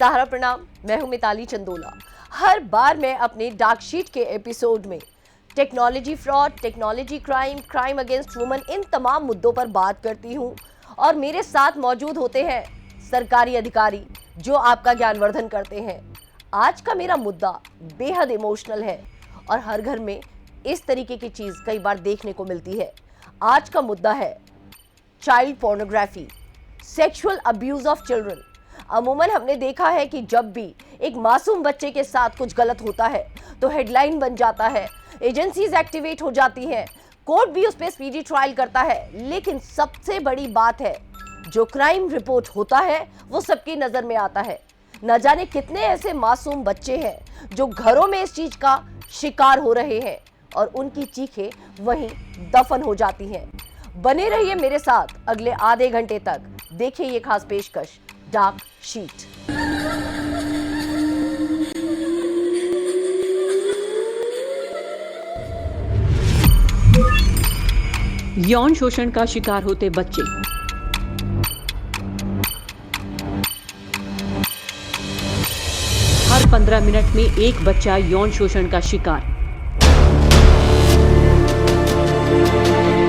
सहारा प्रणाम। मैं हूं मिताली चंदोला। हर बार मैं अपने डार्क शीट के एपिसोड में technology fraud, technology crime, crime against women, इन तमाम मुद्दों पर बात करती हूं और मेरे साथ मौजूद होते हैं सरकारी अधिकारी जो आपका ज्ञानवर्धन करते हैं। आज का मेरा मुद्दा बेहद इमोशनल है और हर घर में इस तरीके की चीज कई बार देखने को मिलती है। आज का मुद्दा है child pornography, sexual abuse of children. अमूमन हमने देखा है कि जब भी एक मासूम बच्चे के साथ कुछ गलत होता है तो हेडलाइन बन जाता है, एजेंसीज एक्टिवेट हो जाती हैं, कोर्ट भी उस पर स्पीडी ट्रायल करता है। लेकिन सबसे बड़ी बात है, जो क्राइम रिपोर्ट होता है वो सबकी नजर में आता है। न जाने कितने ऐसे मासूम बच्चे हैं जो घरों में इस चीज का शिकार हो रहे हैं और उनकी चीखें वहीं दफन हो जाती हैं। बने रहिए मेरे साथ अगले आधे घंटे तक। देखिए ये खास पेशकश डार्क शीट। यौन शोषण का शिकार होते बच्चे। हर 15 मिनट में एक बच्चा यौन शोषण का शिकार।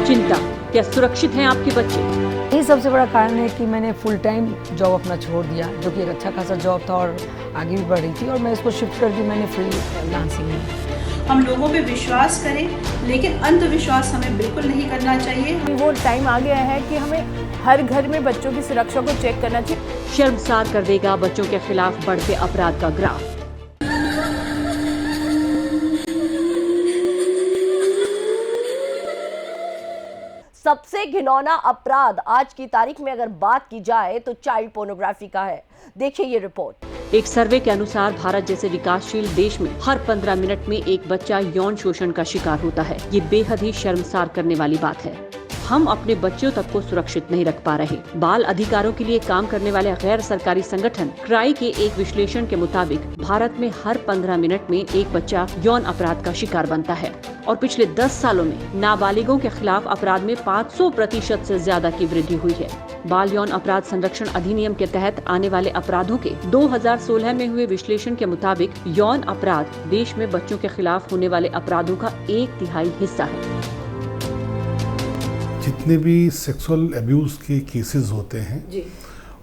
चिंता, क्या सुरक्षित हैं आपके बच्चे? यही सबसे बड़ा कारण है कि मैंने फुल टाइम जॉब अपना छोड़ दिया, जो कि एक अच्छा खासा जॉब था और आगे भी बढ़ रही थी, और मैं इसको शिफ्ट कर दी मैंने फ्रीलांसिंग में। हम लोगों पे विश्वास करें, लेकिन अंधविश्वास हमें बिल्कुल नहीं करना चाहिए। वो टाइम आ गया है कि हमें हर घर में बच्चों की सुरक्षा को चेक करना चाहिए। शर्मसार कर देगा बच्चों के खिलाफ बढ़ते अपराध का ग्राफ। सबसे घिनौना अपराध आज की तारीख में अगर बात की जाए तो चाइल्ड पोर्नोग्राफी का है। देखिए ये रिपोर्ट। एक सर्वे के अनुसार भारत जैसे विकासशील देश में हर 15 मिनट में एक बच्चा यौन शोषण का शिकार होता है। ये बेहद ही शर्मसार करने वाली बात है। हम अपने बच्चों तक को सुरक्षित नहीं रख पा रहे। बाल अधिकारों के लिए काम करने वाले गैर सरकारी संगठन क्राई के एक विश्लेषण के मुताबिक भारत में हर 15 मिनट में एक बच्चा यौन अपराध का शिकार बनता है और पिछले 10 सालों में नाबालिगों के खिलाफ अपराध में 500% से ज्यादा की वृद्धि हुई है। बाल यौन अपराध संरक्षण अधिनियम के तहत आने वाले अपराधों के 2016 में हुए विश्लेषण के मुताबिक यौन अपराध देश में बच्चों के खिलाफ होने वाले अपराधों का 1/3 हिस्सा है। जितने भी सेक्सुअल अब्यूज के केसेस होते हैं जी,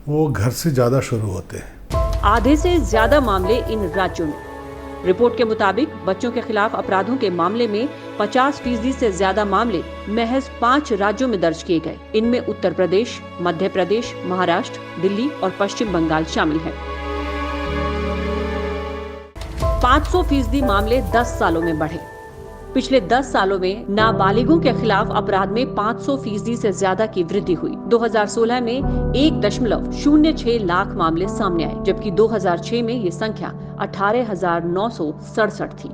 वो घर से ज्यादा शुरू होते हैं। आधे से ज्यादा मामले इन राज्यों में। रिपोर्ट के मुताबिक बच्चों के खिलाफ अपराधों के मामले में 50% से ज्यादा मामले महज 5 राज्यों में दर्ज किए गए। इनमें उत्तर प्रदेश, मध्य प्रदेश, महाराष्ट्र, दिल्ली और पश्चिम बंगाल शामिल हैं। 500% मामले 10 सालों में बढ़े। पिछले 10 सालों में नाबालिगों के खिलाफ अपराध में 500% से ज्यादा की वृद्धि हुई। 2016 में 1.06 लाख मामले सामने आए, जबकि 2006 में ये संख्या 18,967 थी।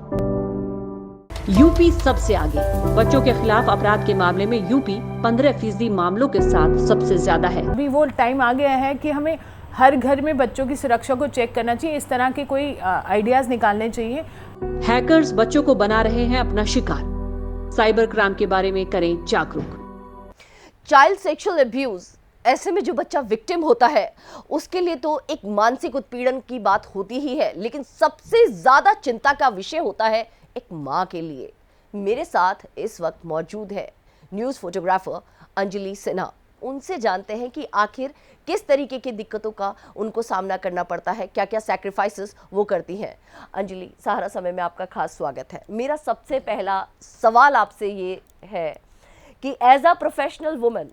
यूपी सबसे आगे। बच्चों के खिलाफ अपराध के मामले में यूपी 15% मामलों के साथ सबसे ज्यादा है। अभी वो टाइम आ गया है कि हमें हर घर में बच्चों की सुरक्षा को चेक करना चाहिए। इस तरह के कोई आइडियाज निकालने चाहिए। हैकर्स बच्चों को बना रहे हैं अपना शिकार। साइबर क्राइम के बारे में करें जागरूक। चाइल्ड सेक्सुअल अब्यूज, ऐसे में जो बच्चा विक्टिम होता है उसके लिए तो एक मानसिक उत्पीड़न की बात होती ही है, लेकिन सबसे ज्यादा चिंता का विषय होता है एक माँ के लिए। मेरे साथ इस वक्त मौजूद है न्यूज फोटोग्राफर अंजलि सिन्हा। उनसे जानते हैं कि आखिर किस तरीके की दिक्कतों का उनको सामना करना पड़ता है, क्या क्या सैक्रिफाइसेस वो करती हैं। अंजलि, सहारा समय में आपका खास स्वागत है। मेरा सबसे पहला सवाल आपसे ये है कि एज अ प्रोफेशनल वुमन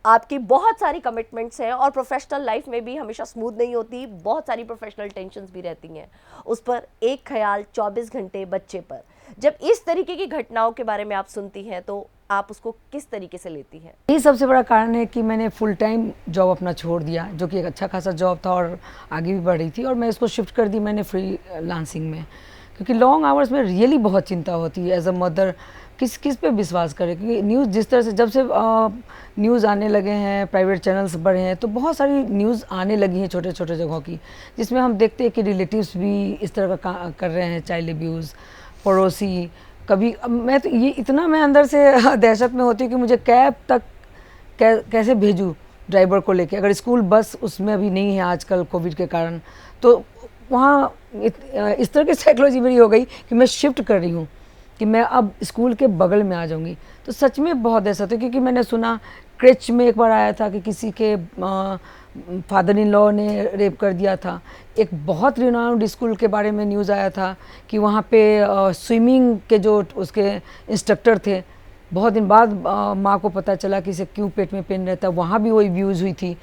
आपकी बहुत सारी कमिटमेंट्स हैं और प्रोफेशनल लाइफ में भी हमेशा स्मूथ नहीं होती, बहुत सारी प्रोफेशनल टेंशन्स भी रहती हैं। उस पर एक ख्याल 24 घंटे बच्चे पर। जब इस तरीके की घटनाओं के बारे में आप सुनती हैं तो आप उसको किस तरीके से लेती हैं? यही सबसे बड़ा कारण है कि मैंने फुल टाइम जॉब अपना छोड़ दिया, जो कि एक अच्छा खासा जॉब था और आगे भी बढ़ रही थी, और मैं इसको शिफ्ट कर दी मैंने फ्रीलांसिंग में। क्योंकि लॉन्ग आवर्स में रियली बहुत चिंता होती है एज अ मदर। किस पे विश्वास करें, क्योंकि न्यूज़ जिस तरह से जब से न्यूज़ आने लगे हैं, प्राइवेट चैनल्स बढ़े हैं, तो बहुत सारी न्यूज़ आने लगी हैं छोटे छोटे जगहों की, जिसमें हम देखते हैं कि रिलेटिव्स भी इस तरह का कर रहे हैं, चाइल्ड अब्यूज़, पड़ोसी। कभी मैं तो ये इतना मैं अंदर से दहशत में होती हूँ कि मुझे कैब तक कैसे भेजूँ ड्राइवर को लेके, अगर स्कूल बस उसमें अभी नहीं है आजकल कोविड के कारण, तो वहाँ इस तरह की साइकोलॉजी मेरी हो गई कि मैं शिफ्ट कर रही हूँ कि मैं अब स्कूल के बगल में आ जाऊँगी। तो सच में बहुत ऐसा था, क्योंकि मैंने सुना क्रेच में एक बार आया था कि किसी के फादर इन लॉ ने रेप कर दिया था। एक बहुत रिनाउंड स्कूल के बारे में न्यूज़ आया था कि वहाँ पे स्विमिंग के जो उसके इंस्ट्रक्टर थे, बहुत दिन बाद माँ को पता चला कि इसे क्यों पेट में पेन रहता है, वहाँ भी वही व्यूज़ हुई थी।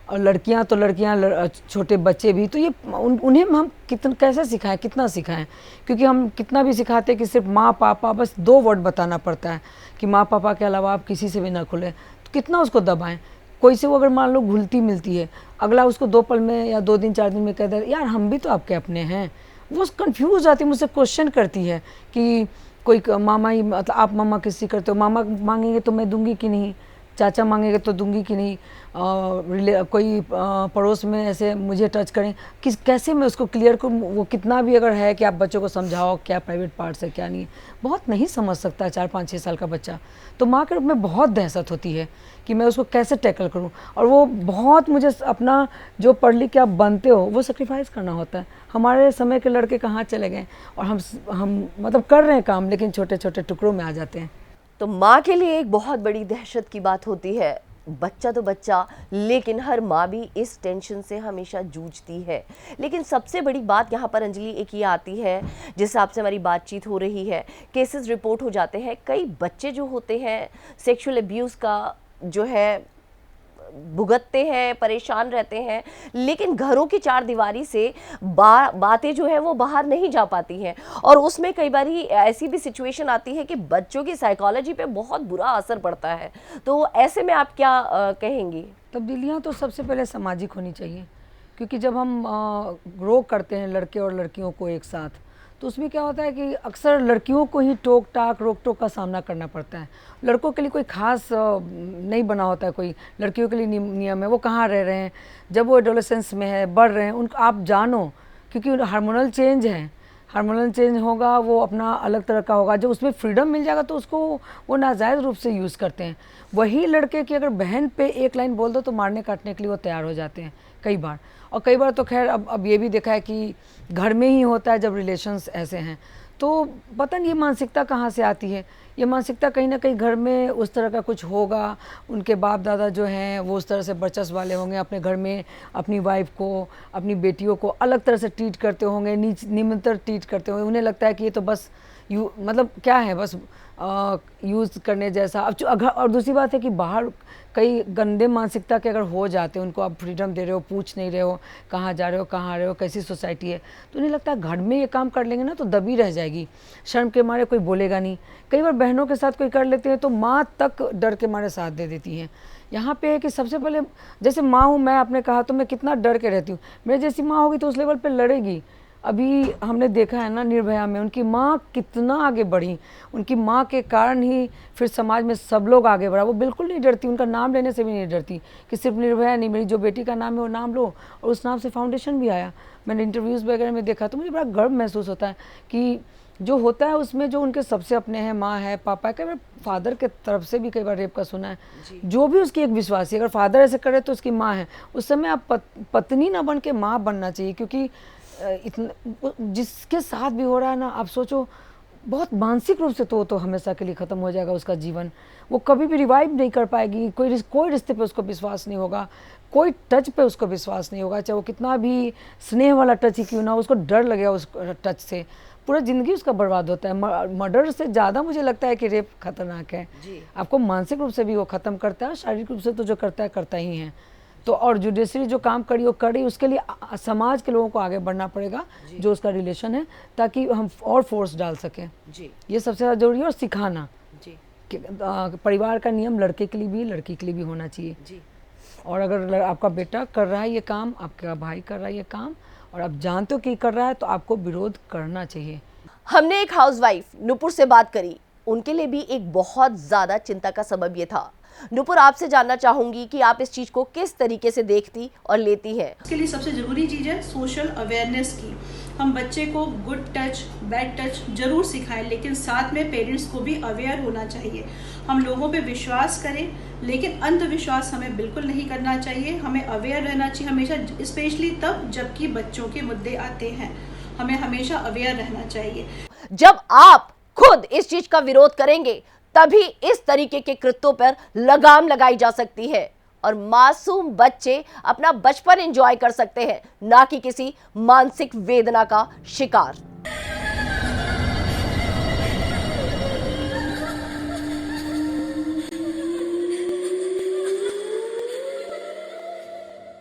और लड़कियाँ तो लड़कियाँ, छोटे बच्चे भी। तो ये उन्हें हम कितना कैसे सिखाएं, कितना सिखाएं, क्योंकि हम कितना भी सिखाते हैं कि सिर्फ माँ पापा, बस 2 वर्ड बताना पड़ता है कि माँ पापा के अलावा आप किसी से भी ना खुलें। तो कितना उसको दबाएं। कोई से वो अगर मान लो घुलती मिलती है, अगला उसको 2 पल में या 2 दिन 4 दिन में कह दे यार हम भी तो आपके अपने हैं, वो कंफ्यूज हो जाती है, मुझसे क्वेश्चन करती है कि कोई मामा ही, मतलब आप मामा किसी करते हो, मामा मांगेंगे तो मैं दूंगी कि नहीं, चाचा मांगेंगे तो दूंगी कि नहीं, कोई पड़ोस में ऐसे मुझे टच करें, कैसे मैं उसको क्लियर करूँ। वो कितना भी अगर है कि आप बच्चों को समझाओ क्या प्राइवेट पार्ट्स है क्या नहीं है, बहुत नहीं समझ सकता 4, 5, 6 साल का बच्चा। तो माँ के रूप में बहुत दहशत होती है कि मैं उसको कैसे टैकल करूँ। और वो बहुत मुझे अपना जो पढ़ लिख के आप बनते हो वो सेक्रीफाइस करना होता है। हमारे समय के लड़के कहाँ चले गए, और हम मतलब कर रहे हैं काम, लेकिन छोटे छोटे टुकड़ों में आ जाते हैं। तो माँ के लिए एक बहुत बड़ी दहशत की बात होती है। बच्चा तो बच्चा, लेकिन हर माँ भी इस टेंशन से हमेशा जूझती है। लेकिन सबसे बड़ी बात यहाँ पर अंजलि एक ये आती है, जिस हिसाब से हमारी बातचीत हो रही है, केसेस रिपोर्ट हो जाते हैं, कई बच्चे जो होते हैं सेक्सुअल अब्यूज़ का जो है भुगतते हैं, परेशान रहते हैं, लेकिन घरों की 4 दीवारी से बातें जो है वो बाहर नहीं जा पाती हैं। और उसमें कई बार ऐसी भी सिचुएशन आती है कि बच्चों की साइकोलॉजी पे बहुत बुरा असर पड़ता है। तो ऐसे में आप क्या कहेंगी? तब्दीलियाँ तो सबसे पहले सामाजिक होनी चाहिए, क्योंकि जब हम ग्रो करते हैं लड़के और लड़कियों को एक साथ, तो उसमें क्या होता है कि अक्सर लड़कियों को ही टोक टाक रोक टोक का सामना करना पड़ता है। लड़कों के लिए कोई ख़ास नहीं बना होता है, कोई लड़कियों के लिए नियम है। वो कहाँ रह रहे हैं, जब वो एडोलेसेंस में है, बढ़ रहे हैं, उनको आप जानो, क्योंकि हार्मोनल चेंज है, हार्मोनल चेंज होगा, वो अपना अलग तरह का होगा। जब उसमें फ्रीडम मिल जाएगा तो उसको वो नाजायज़ रूप से यूज़ करते हैं। वही लड़के की अगर बहन पे एक लाइन बोल दो तो मारने काटने के लिए वो तैयार हो जाते हैं कई बार। और कई बार तो खैर अब ये भी देखा है कि घर में ही होता है जब रिलेशंस ऐसे हैं। तो पता नहीं ये मानसिकता कहाँ से आती है। ये मानसिकता कहीं ना कहीं घर में उस तरह का कुछ होगा, उनके बाप दादा जो हैं वो उस तरह से वर्चस्व वाले होंगे, अपने घर में अपनी वाइफ को, अपनी बेटियों को अलग तरह से ट्रीट करते होंगे, निम्नतर ट्रीट करते होंगे। उन्हें लगता है कि ये तो बस मतलब क्या है, बस यूज़ करने जैसा। अब और दूसरी बात है कि बाहर कई गंदे मानसिकता के अगर हो जाते हैं, उनको आप फ्रीडम दे रहे हो, पूछ नहीं रहे हो कहाँ जा रहे हो, कहाँ आ रहे हो, कैसी सोसाइटी है, तो उन्हें लगता है घर में ये काम कर लेंगे ना तो दबी रह जाएगी, शर्म के मारे कोई बोलेगा नहीं। कई बार बहनों के साथ कोई कर लेते हैं तो माँ तक डर के मारे साथ दे देती हैं। यहाँ पे है कि सबसे पहले, जैसे माँ हूँ मैं, आपने कहा तो मैं कितना डर के रहती हूँ, मेरे जैसी माँ होगी तो उस लेवल पे लड़ेगी। अभी हमने देखा है ना निर्भया में, उनकी माँ कितना आगे बढ़ी, उनकी माँ के कारण ही फिर समाज में सब लोग आगे बढ़ा। वो बिल्कुल नहीं डरती, उनका नाम लेने से भी नहीं डरती कि सिर्फ निर्भया नहीं, मेरी जो बेटी का नाम है वो नाम लो, और उस नाम से फाउंडेशन भी आया। मैंने इंटरव्यूज़ वगैरह में देखा तो मुझे बड़ा गर्व महसूस होता है कि जो होता है उसमें जो उनके सबसे अपने हैं, माँ है, पापा है, कई बार फादर के तरफ से भी कई बार रेप का सुना है। जो भी उसकी एक विश्वासी, अगर फादर ऐसे करे तो उसकी माँ है। उस समय आप पत्नी ना बन के माँ बनना चाहिए, क्योंकि इतना जिसके साथ भी हो रहा है ना, आप सोचो बहुत मानसिक रूप से तो हमेशा के लिए ख़त्म हो जाएगा उसका जीवन। वो कभी भी रिवाइव नहीं कर पाएगी, कोई रिश्ते पे उसको विश्वास नहीं होगा, कोई टच पे उसको विश्वास नहीं होगा, चाहे वो कितना भी स्नेह वाला टच ही क्यों ना हो, उसको डर लगेगा उस टच से, पूरा ज़िंदगी उसका बर्बाद होता है। मर्डर से ज़्यादा मुझे लगता है कि रेप खतरनाक है। आपको मानसिक रूप से भी वो ख़त्म करता है, शारीरिक रूप से तो जो करता है करता ही है। तो और जुडिशरी जो काम करी वो करी, उसके लिए समाज के लोगों को आगे बढ़ना पड़ेगा जो उसका रिलेशन है, ताकि हम और फोर्स डाल सकें। ये सबसे ज़्यादा जरूरी है। और सिखाना कि परिवार का नियम लड़के के लिए भी लड़की के लिए भी होना चाहिए। और अगर आपका बेटा कर रहा है ये काम, आपका भाई कर रहा है ये काम, और आप जानते हो कि कर रहा है, तो आपको विरोध करना चाहिए। हमने एक हाउसवाइफ नुपुर से बात करी, उनके लिए भी एक बहुत ज़्यादा चिंता का सबब ये था। नुपुर, आपसे जानना चाहूंगी कि आप इस चीज़ को किस तरीके से देखती और लेती हैं। इसके लिए सबसे ज़रूरी चीज़ है सोशल अवेयरनेस की। हम बच्चे को गुड टच बैड टच जरूर सिखाएं, लेकिन साथ में पेरेंट्स को भी अवेयर होना चाहिए। हम लोगों पे विश्वास करें, लेकिन अंधविश्वास हमें बिल्कुल नहीं करना चाहिए। हमें अवेयर रहना चाहिए हमेशा, स्पेशली तब जबकि बच्चों के मुद्दे आते हैं। हमें हमेशा अवेयर रहना चाहिए। जब आप खुद इस चीज का विरोध करेंगे तभी इस तरीके के कृत्यों पर लगाम लगाई जा सकती है और मासूम बच्चे अपना बचपन एंजॉय कर सकते हैं, ना कि किसी मानसिक वेदना का शिकार।